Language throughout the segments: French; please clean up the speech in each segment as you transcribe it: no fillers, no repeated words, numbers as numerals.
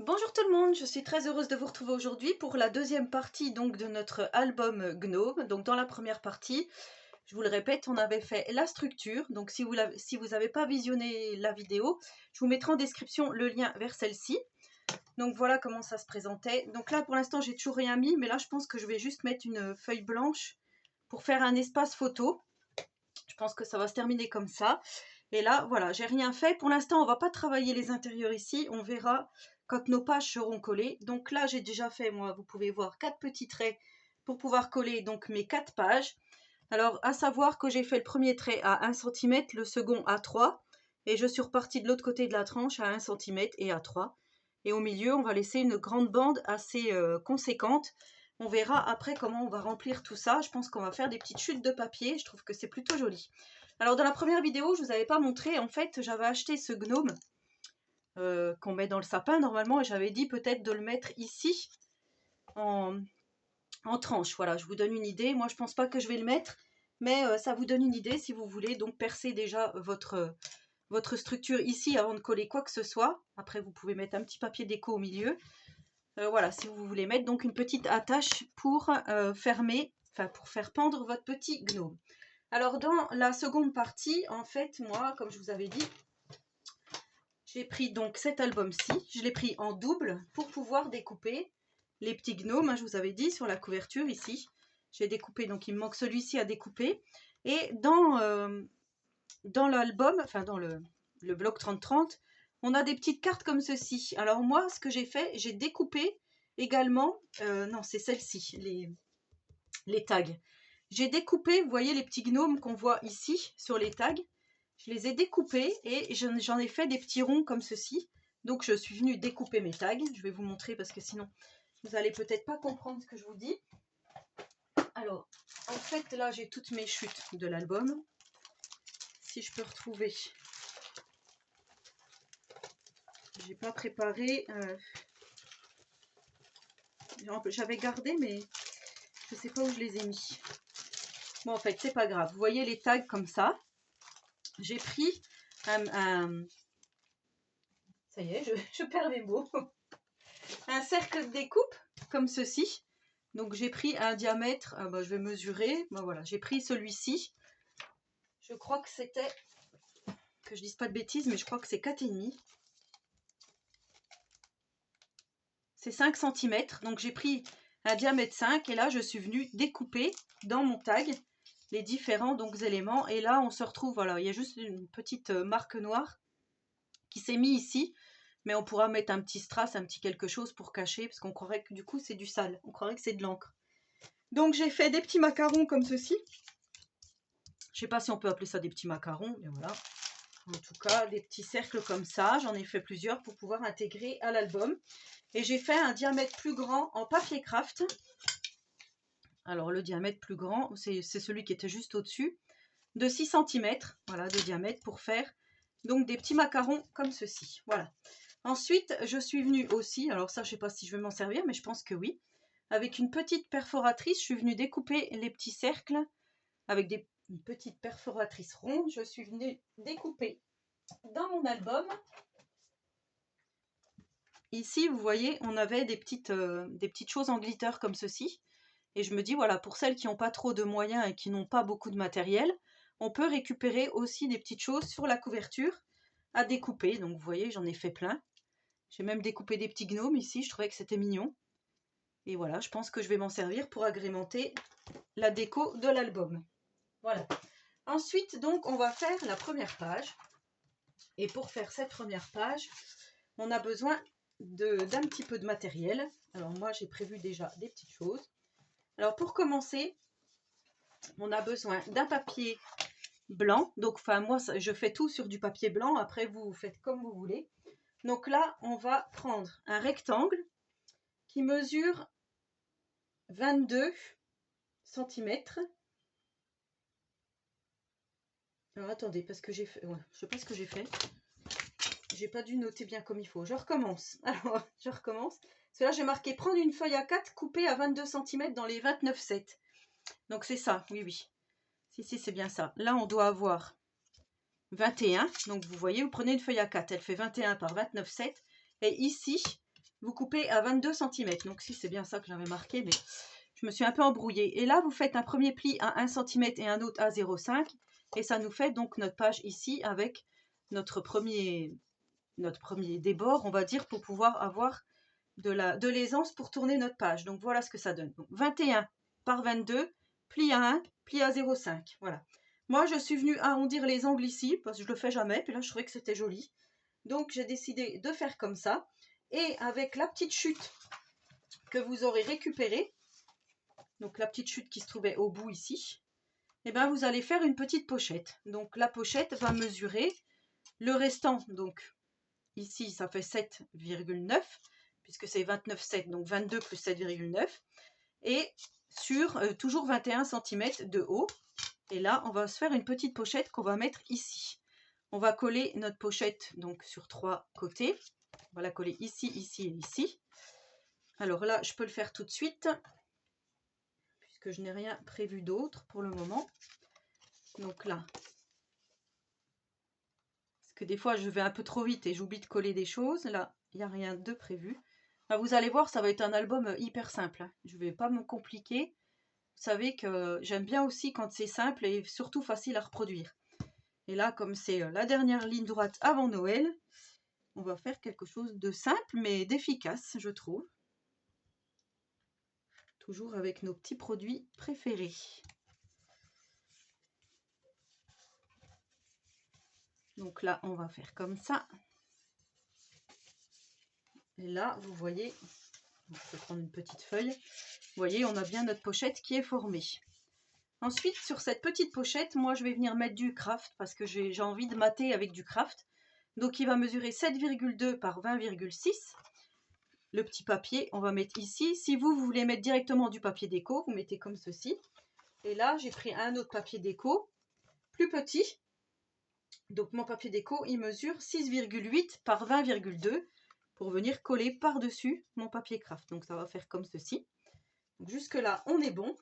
Bonjour tout le monde, je suis très heureuse de vous retrouver aujourd'hui pour la deuxième partie donc de notre album Gnome. Donc dans la première partie, je vous le répète, on avait fait la structure. Donc si vous n'avez pas visionné la vidéo, je vous mettrai en description le lien vers celle-ci. Donc voilà comment ça se présentait. Donc là pour l'instant j'ai toujours rien mis, mais là je pense que je vais juste mettre une feuille blanche pour faire un espace photo. Je pense que ça va se terminer comme ça. Et là, voilà, j'ai rien fait. Pour l'instant, on va pas travailler les intérieurs ici. On verra quand nos pages seront collées. Donc là, j'ai déjà fait, moi, vous pouvez voir, 4 petits traits pour pouvoir coller donc mes 4 pages. Alors, à savoir que j'ai fait le premier trait à 1 cm, le second à 3. Et je suis repartie de l'autre côté de la tranche à 1 cm et à 3. Et au milieu, on va laisser une grande bande assez conséquente. On verra après comment on va remplir tout ça. Je pense qu'on va faire des petites chutes de papier. Je trouve que c'est plutôt joli. Alors dans la première vidéo, je ne vous avais pas montré. En fait, j'avais acheté ce gnome qu'on met dans le sapin normalement. Et j'avais dit peut-être de le mettre ici en tranche. Voilà, je vous donne une idée. Moi, je ne pense pas que je vais le mettre. Mais ça vous donne une idée si vous voulez. Donc percer déjà votre structure ici avant de coller quoi que ce soit. Après, vous pouvez mettre un petit papier déco au milieu. Voilà, si vous voulez mettre donc une petite attache pour fermer, enfin pour faire pendre votre petit gnome. Alors dans la seconde partie, en fait, moi, comme je vous avais dit, j'ai pris donc cet album-ci, je l'ai pris en double pour pouvoir découper les petits gnomes, hein, je vous avais dit, sur la couverture ici. J'ai découpé, donc il me manque celui-ci à découper. Et dans l'album, enfin dans le bloc 30-30, on a des petites cartes comme ceci. Alors moi, ce que j'ai fait, j'ai découpé également, non c'est celle-ci, les tags. J'ai découpé, vous voyez les petits gnomes qu'on voit ici sur les tags, je les ai découpés et j'en ai fait des petits ronds comme ceci. Donc je suis venue découper mes tags, je vais vous montrer parce que sinon vous allez peut-être pas comprendre ce que je vous dis. Alors, en fait là j'ai toutes mes chutes de l'album. Si je peux retrouver... J'ai pas préparé. J'avais gardé, mais je sais pas où je les ai mis. Bon, en fait, c'est pas grave. Vous voyez les tags comme ça. J'ai pris ça y est, je perds mes mots. Un cercle de découpe comme ceci. Donc j'ai pris un diamètre. Je vais mesurer. Voilà, j'ai pris celui-ci. Je crois que c'était, que je dise pas de bêtises, mais je crois que c'est 4,5. C'est 5 cm, donc j'ai pris un diamètre 5 et là je suis venue découper dans mon tag les différents donc éléments et là on se retrouve, voilà, il y a juste une petite marque noire qui s'est mise ici, mais on pourra mettre un petit strass, un petit quelque chose pour cacher parce qu'on croirait que du coup c'est du sale, on croirait que c'est de l'encre. Donc j'ai fait des petits macarons comme ceci, je sais pas si on peut appeler ça des petits macarons, mais voilà. En tout cas, des petits cercles comme ça, j'en ai fait plusieurs pour pouvoir intégrer à l'album. Et j'ai fait un diamètre plus grand en papier craft. Alors le diamètre plus grand, c'est celui qui était juste au-dessus, de 6 cm, voilà, de diamètre pour faire donc des petits macarons comme ceci. Voilà. Ensuite, je suis venue aussi, alors ça je ne sais pas si je vais m'en servir, mais je pense que oui. Avec une petite perforatrice, je suis venue découper les petits cercles avec une petite perforatrice ronde. Je suis venue découper dans mon album. Ici, vous voyez, on avait des petites choses en glitter comme ceci. Et je me dis, voilà, pour celles qui n'ont pas trop de moyens et qui n'ont pas beaucoup de matériel, on peut récupérer aussi des petites choses sur la couverture à découper. Donc, vous voyez, j'en ai fait plein. J'ai même découpé des petits gnomes ici, je trouvais que c'était mignon. Et voilà, je pense que je vais m'en servir pour agrémenter la déco de l'album. Voilà. Ensuite, donc, on va faire la première page. Et pour faire cette première page, on a besoin d'un petit peu de matériel. Alors moi, j'ai prévu déjà des petites choses. Alors pour commencer, on a besoin d'un papier blanc. Donc enfin moi, je fais tout sur du papier blanc. Après, vous faites comme vous voulez. Donc là, on va prendre un rectangle qui mesure 22 cm. Alors attendez, parce que j'ai fait... Ouais, je sais pas ce que j'ai fait. J'ai pas dû noter bien comme il faut. Je recommence. Alors, je recommence. Parce que là, j'ai marqué prendre une feuille A4 coupée à 22 cm dans les 29,7. Donc c'est ça, oui, oui. Si, c'est bien ça. Là, on doit avoir 21. Donc vous voyez, vous prenez une feuille A4. Elle fait 21 par 29,7. Et ici, vous coupez à 22 cm. Donc si c'est bien ça que j'avais marqué, mais je me suis un peu embrouillée. Et là, vous faites un premier pli à 1 cm et un autre à 0,5. Et ça nous fait donc notre page ici avec notre premier débord, on va dire, pour pouvoir avoir de l'aisance pour tourner notre page. Donc voilà ce que ça donne. Donc, 21 par 22, pli à 1, pli à 0,5. Voilà. Moi, je suis venue arrondir les angles ici, parce que je le fais jamais. Puis là, je trouvais que c'était joli. Donc, j'ai décidé de faire comme ça. Et avec la petite chute que vous aurez récupérée, donc la petite chute qui se trouvait au bout ici, et bien vous allez faire une petite pochette. Donc la pochette va mesurer le restant, donc ici ça fait 7,9 puisque c'est 29,7, donc 22 plus 7,9 et sur toujours 21 cm de haut. Et là on va se faire une petite pochette qu'on va mettre ici. On va coller notre pochette donc sur 3 côtés. On va la coller ici, ici et ici. Alors là je peux le faire tout de suite puisque je n'ai rien prévu d'autre pour le moment. Donc là, parce que des fois je vais un peu trop vite et j'oublie de coller des choses. Là, il n'y a rien de prévu. Là, vous allez voir, ça va être un album hyper simple. Hein. Je ne vais pas me compliquer. Vous savez que j'aime bien aussi quand c'est simple et surtout facile à reproduire. Et là, comme c'est la dernière ligne droite avant Noël, on va faire quelque chose de simple mais d'efficace, je trouve. Toujours avec nos petits produits préférés. Donc là, on va faire comme ça. Et là, vous voyez, je vais prendre une petite feuille. Vous voyez, on a bien notre pochette qui est formée. Ensuite, sur cette petite pochette, moi, je vais venir mettre du craft parce que j'ai envie de mater avec du craft. Donc, il va mesurer 7,2 par 20,6. Le petit papier, on va mettre ici. Si vous voulez mettre directement du papier déco, vous mettez comme ceci. Et là, j'ai pris un autre papier déco, plus petit. Donc, mon papier déco, il mesure 6,8 par 20,2 pour venir coller par-dessus mon papier craft. Donc, ça va faire comme ceci. Jusque-là, on est bon.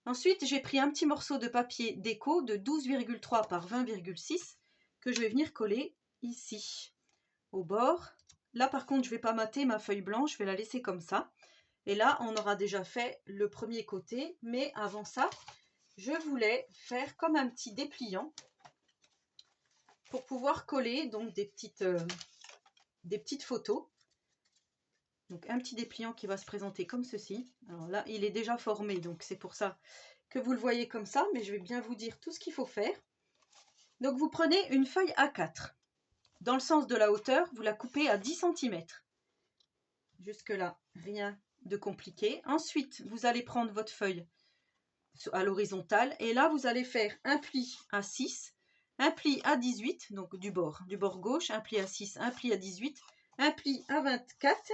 Ensuite, j'ai pris un petit morceau de papier déco de 12,3 par 20,6 que je vais venir coller ici, au bord. Là, par contre, je ne vais pas mater ma feuille blanche, je vais la laisser comme ça. Et là, on aura déjà fait le premier côté. Mais avant ça, je voulais faire comme un petit dépliant pour pouvoir coller donc des petites photos. Donc un petit dépliant qui va se présenter comme ceci. Alors là, il est déjà formé, donc c'est pour ça que vous le voyez comme ça, mais je vais bien vous dire tout ce qu'il faut faire. Donc vous prenez une feuille A4. Dans le sens de la hauteur, vous la coupez à 10 cm. Jusque là, rien de compliqué. Ensuite, vous allez prendre votre feuille à l'horizontale et là, vous allez faire un pli à 6, un pli à 18, donc du bord gauche, un pli à 6, un pli à 18, un pli à 24.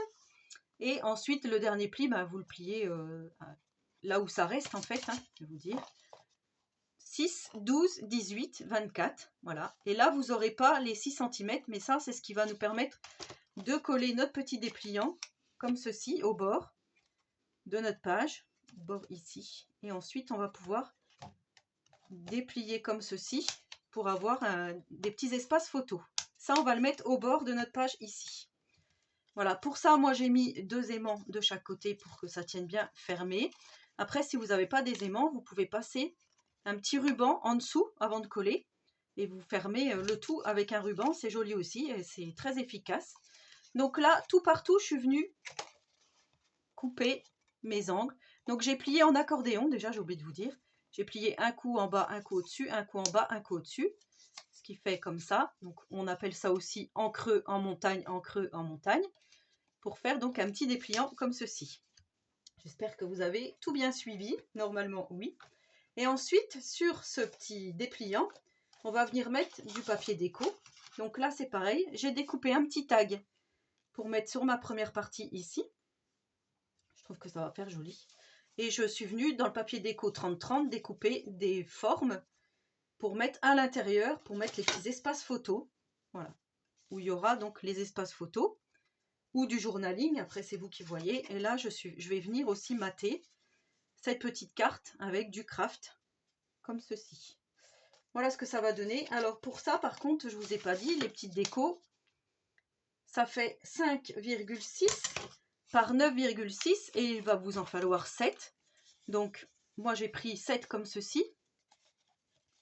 Et ensuite, le dernier pli, vous le pliez là où ça reste en fait, hein, je vais vous dire. 6, 12, 18, 24, voilà. Et là, vous n'aurez pas les 6 cm, mais ça, c'est ce qui va nous permettre de coller notre petit dépliant, comme ceci, au bord de notre page, au bord ici. Et ensuite, on va pouvoir déplier comme ceci pour avoir des petits espaces photos. Ça, on va le mettre au bord de notre page ici. Voilà, pour ça, moi, j'ai mis 2 aimants de chaque côté pour que ça tienne bien fermé. Après, si vous n'avez pas des aimants, vous pouvez passer un petit ruban en dessous avant de coller. Et vous fermez le tout avec un ruban. C'est joli aussi et c'est très efficace. Donc là, tout partout, je suis venue couper mes angles. Donc j'ai plié en accordéon, déjà, j'ai oublié de vous dire. J'ai plié un coup en bas, un coup au-dessus, un coup en bas, un coup au-dessus. Ce qui fait comme ça. Donc on appelle ça aussi en creux, en montagne, en creux, en montagne. Pour faire donc un petit dépliant comme ceci. J'espère que vous avez tout bien suivi, normalement oui. Et ensuite, sur ce petit dépliant, on va venir mettre du papier déco. Donc là, c'est pareil, j'ai découpé un petit tag pour mettre sur ma première partie ici. Je trouve que ça va faire joli. Et je suis venue dans le papier déco 30-30 découper des formes pour mettre à l'intérieur, pour mettre les petits espaces photos. Voilà, où il y aura donc les espaces photos. Ou du journaling, après c'est vous qui voyez. Et là, je vais venir aussi mater cette petite carte avec du craft, comme ceci. Voilà ce que ça va donner. Alors pour ça, par contre, je ne vous ai pas dit, les petites décos, ça fait 5,6 par 9,6 et il va vous en falloir 7. Donc, moi j'ai pris 7 comme ceci.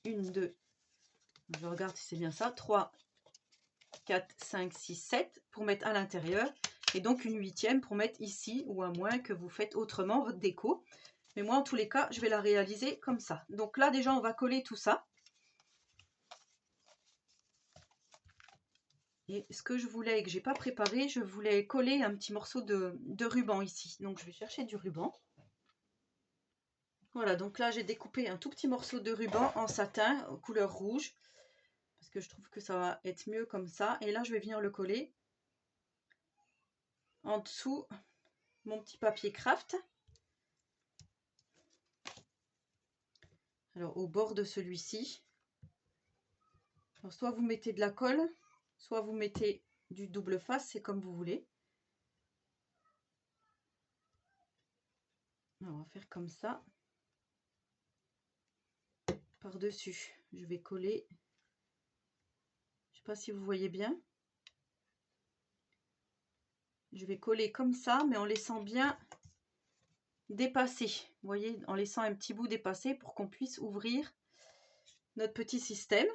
1, 2, je regarde si c'est bien ça. 3, 4, 5, 6, 7 pour mettre à l'intérieur. Et donc une huitième pour mettre ici, ou à moins que vous faites autrement votre déco. Mais moi, en tous les cas, je vais la réaliser comme ça. Donc là, déjà, on va coller tout ça. Et ce que je voulais et que j'ai pas préparé, je voulais coller un petit morceau de ruban ici. Donc je vais chercher du ruban. Voilà, donc là j'ai découpé un tout petit morceau de ruban en satin couleur rouge. Parce que je trouve que ça va être mieux comme ça. Et là je vais venir le coller en dessous mon petit papier craft. Alors au bord de celui-ci. Soit vous mettez de la colle, soit vous mettez du double face, c'est comme vous voulez. On va faire comme ça. Par-dessus, je vais coller. Je ne sais pas si vous voyez bien. Je vais coller comme ça, mais en laissant bien dépasser. Vous voyez, en laissant un petit bout dépassé pour qu'on puisse ouvrir notre petit système.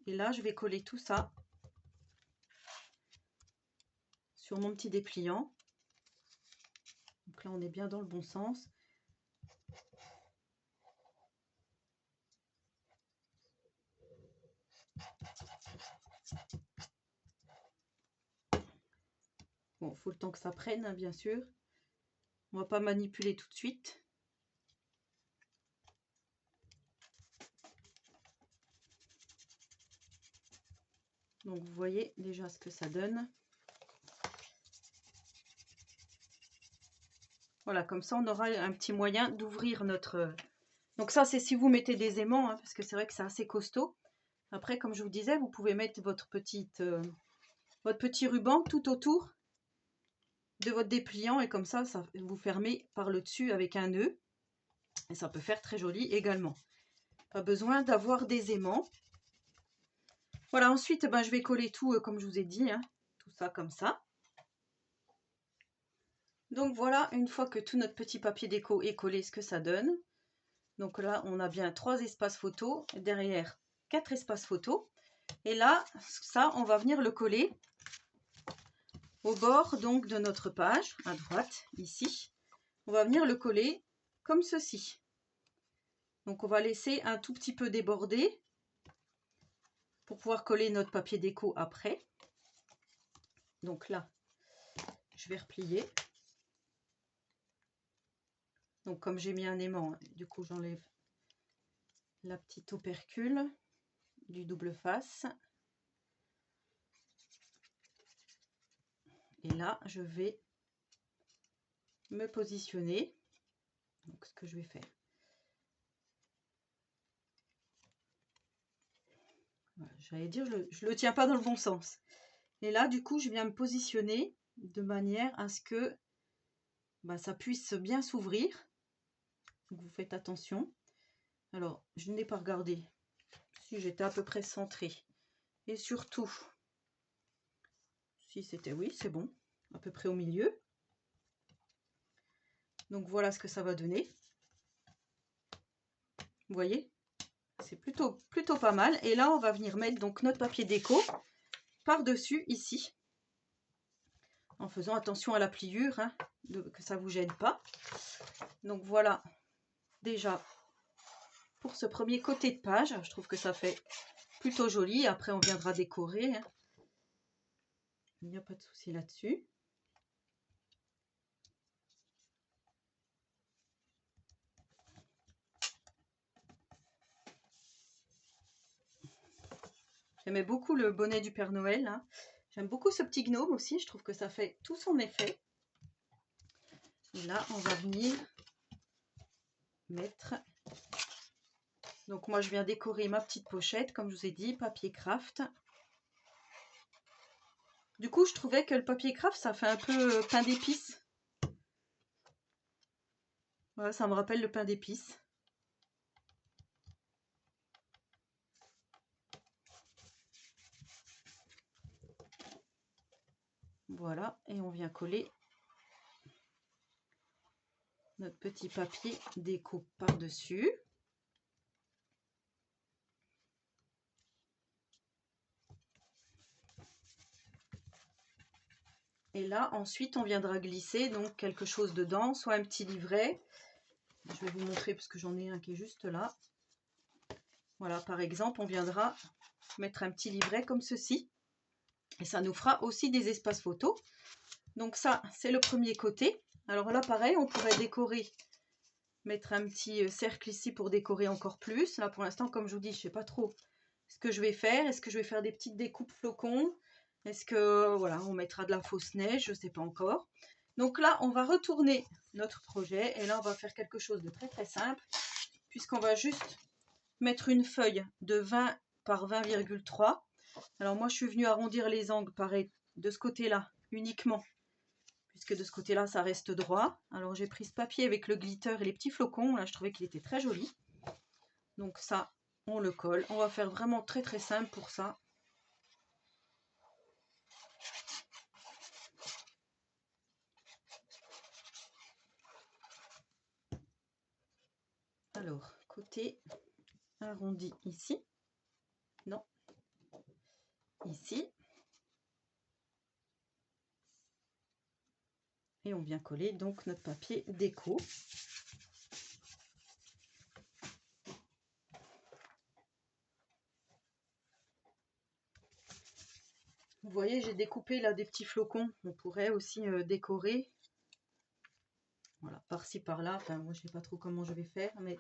Et là, je vais coller tout ça sur mon petit dépliant. Donc là, on est bien dans le bon sens. Bon, il faut le temps que ça prenne, hein, bien sûr. On ne va pas manipuler tout de suite. Donc, vous voyez déjà ce que ça donne. Voilà, comme ça, on aura un petit moyen d'ouvrir notre... Donc ça, c'est si vous mettez des aimants, hein, parce que c'est vrai que c'est assez costaud. Après, comme je vous disais, vous pouvez mettre votre petit ruban tout autour de votre dépliant. Et comme ça, vous fermez par le dessus avec un nœud. Et ça peut faire très joli également. Pas besoin d'avoir des aimants. Voilà, ensuite, ben, je vais coller tout, comme je vous ai dit, hein, tout ça comme ça. Donc voilà, une fois que tout notre petit papier déco est collé, ce que ça donne. Donc là, on a bien 3 espaces photos, derrière 4 espaces photos. Et là, ça, on va venir le coller au bord donc de notre page, à droite, ici. On va venir le coller comme ceci. Donc on va laisser un tout petit peu déborder pour pouvoir coller notre papier déco après. Donc là, je vais replier. Donc comme j'ai mis un aimant, hein, du coup j'enlève la petite opercule du double face. Et là, je vais me positionner. Donc ce que je vais faire. Voilà, j'allais dire, je le tiens pas dans le bon sens. Et là, du coup, je viens me positionner de manière à ce que ça puisse bien s'ouvrir. Donc vous faites attention. Alors, je n'ai pas regardé si j'étais à peu près centrée. Et surtout, si c'était oui, c'est bon, à peu près au milieu. Donc voilà ce que ça va donner. Vous voyez, c'est plutôt pas mal. Et là, on va venir mettre donc notre papier déco par-dessus ici. En faisant attention à la pliure, hein, que ça ne vous gêne pas. Donc voilà, déjà, pour ce premier côté de page, je trouve que ça fait plutôt joli. Après, on viendra décorer. Hein. Il n'y a pas de souci là-dessus. J'aimais beaucoup le bonnet du Père Noël. Hein. J'aime beaucoup ce petit gnome aussi. Je trouve que ça fait tout son effet. Et là, on va venir mettre... Donc moi, je viens décorer ma petite pochette, comme je vous ai dit, papier craft. Du coup, je trouvais que le papier craft, ça fait un peu pain d'épices. Voilà, ça me rappelle le pain d'épices. Voilà, et on vient coller notre petit papier déco par-dessus. Et là, ensuite, on viendra glisser donc quelque chose dedans, soit un petit livret. Je vais vous montrer parce que j'en ai un qui est juste là. Voilà, par exemple, on viendra mettre un petit livret comme ceci. Et ça nous fera aussi des espaces photos. Donc ça, c'est le premier côté. Alors là, pareil, on pourrait décorer, mettre un petit cercle ici pour décorer encore plus. Là, pour l'instant, comme je vous dis, je ne sais pas trop ce que je vais faire. Est-ce que je vais faire des petites découpes flocons? Est-ce que, voilà, on mettra de la fausse neige? Je ne sais pas encore. Donc là, on va retourner notre projet. Et là, on va faire quelque chose de très très simple. Puisqu'on va juste mettre une feuille de 20 par 20,3. Alors moi, je suis venue arrondir les angles, pareil, de ce côté-là uniquement. Puisque de ce côté-là, ça reste droit. Alors j'ai pris ce papier avec le glitter et les petits flocons. Là, je trouvais qu'il était très joli. Donc ça, on le colle. On va faire vraiment très très simple pour ça. Alors, côté arrondi ici. Non. Ici. Et on vient coller donc notre papier déco. Vous voyez, j'ai découpé là des petits flocons. On pourrait aussi décorer. Voilà, par-ci, par-là. Enfin, moi, je ne sais pas trop comment je vais faire, mais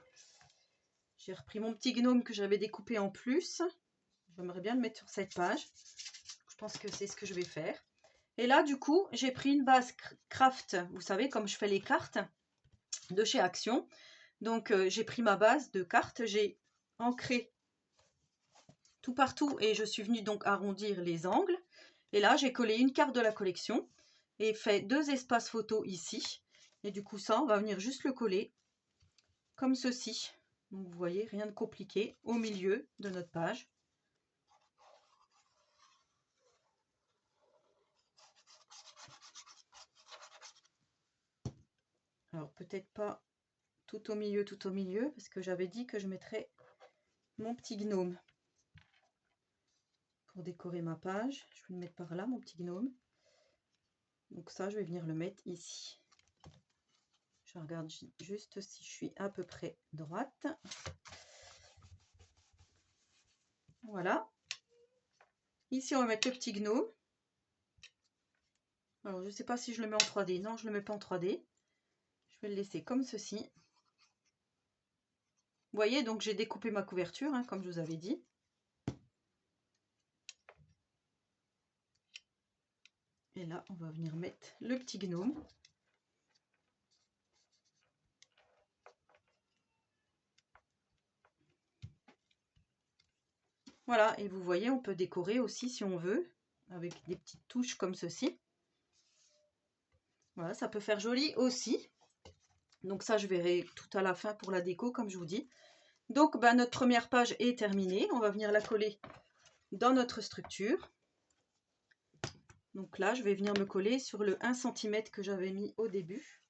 j'ai repris mon petit gnome que j'avais découpé en plus. J'aimerais bien le mettre sur cette page. Je pense que c'est ce que je vais faire. Et là, du coup, j'ai pris une base craft. Vous savez, comme je fais les cartes de chez Action. Donc, j'ai pris ma base de cartes. J'ai ancré tout partout et je suis venue donc arrondir les angles. Et là, j'ai collé une carte de la collection et fait 2 espaces photos ici. Et du coup, ça, on va venir juste le coller comme ceci. Donc, vous voyez, rien de compliqué au milieu de notre page. Alors, peut-être pas tout au milieu, parce que j'avais dit que je mettrais mon petit gnome pour décorer ma page. Je vais le mettre par là, mon petit gnome. Donc ça, je vais venir le mettre ici. Je regarde juste si je suis à peu près droite. Voilà. Ici, on va mettre le petit gnome. Alors, je ne sais pas si je le mets en 3D. Non, je ne le mets pas en 3D. Je vais le laisser comme ceci. Vous voyez, donc j'ai découpé ma couverture, hein, comme je vous avais dit. Et là, on va venir mettre le petit gnome. Voilà, et vous voyez, on peut décorer aussi si on veut, avec des petites touches comme ceci. Voilà, ça peut faire joli aussi. Donc ça, je verrai tout à la fin pour la déco, comme je vous dis. Donc, ben, notre première page est terminée. On va venir la coller dans notre structure. Donc là, je vais venir me coller sur le 1 cm que j'avais mis au début,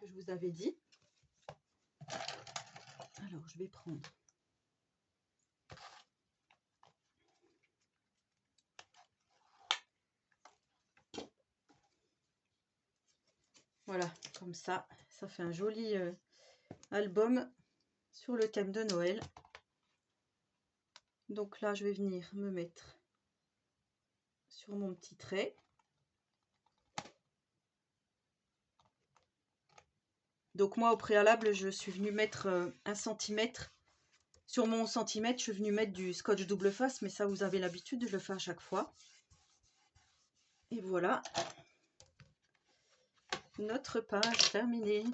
que je vous avais dit. Alors, je vais prendre... Voilà, comme ça fait un joli album sur le thème de Noël. Donc là, je vais venir me mettre sur mon petit trait. Donc moi, au préalable, je suis venue mettre 1 cm. Sur mon centimètre, je suis venue mettre du scotch double face, mais ça, vous avez l'habitude, je le fais à chaque fois. Et voilà, notre page terminée.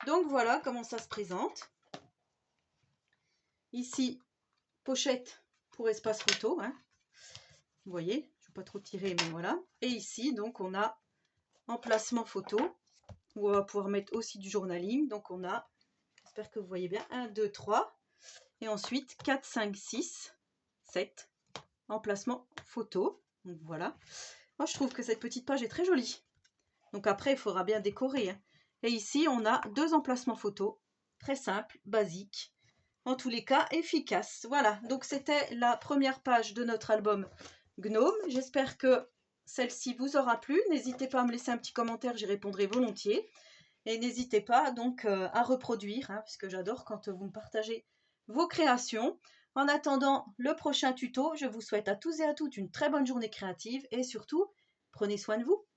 Donc voilà comment ça se présente. Ici, pochette pour espace photo. Hein. Vous voyez, je ne vais pas trop tirer, mais voilà. Et ici, donc, on a emplacement photo, où on va pouvoir mettre aussi du journaling. Donc on a, j'espère que vous voyez bien, 1, 2, 3. Et ensuite, 4, 5, 6, 7. emplacement photo. Donc voilà. Moi, je trouve que cette petite page est très jolie. Donc après, il faudra bien décorer, hein. Et ici, on a 2 emplacements photos. Très simple, basique. En tous les cas, efficace. Voilà, donc c'était la première page de notre album Gnome. J'espère que celle-ci vous aura plu. N'hésitez pas à me laisser un petit commentaire, j'y répondrai volontiers. Et n'hésitez pas donc à reproduire, hein, puisque j'adore quand vous me partagez vos créations. En attendant le prochain tuto, je vous souhaite à tous et à toutes une très bonne journée créative et surtout, prenez soin de vous.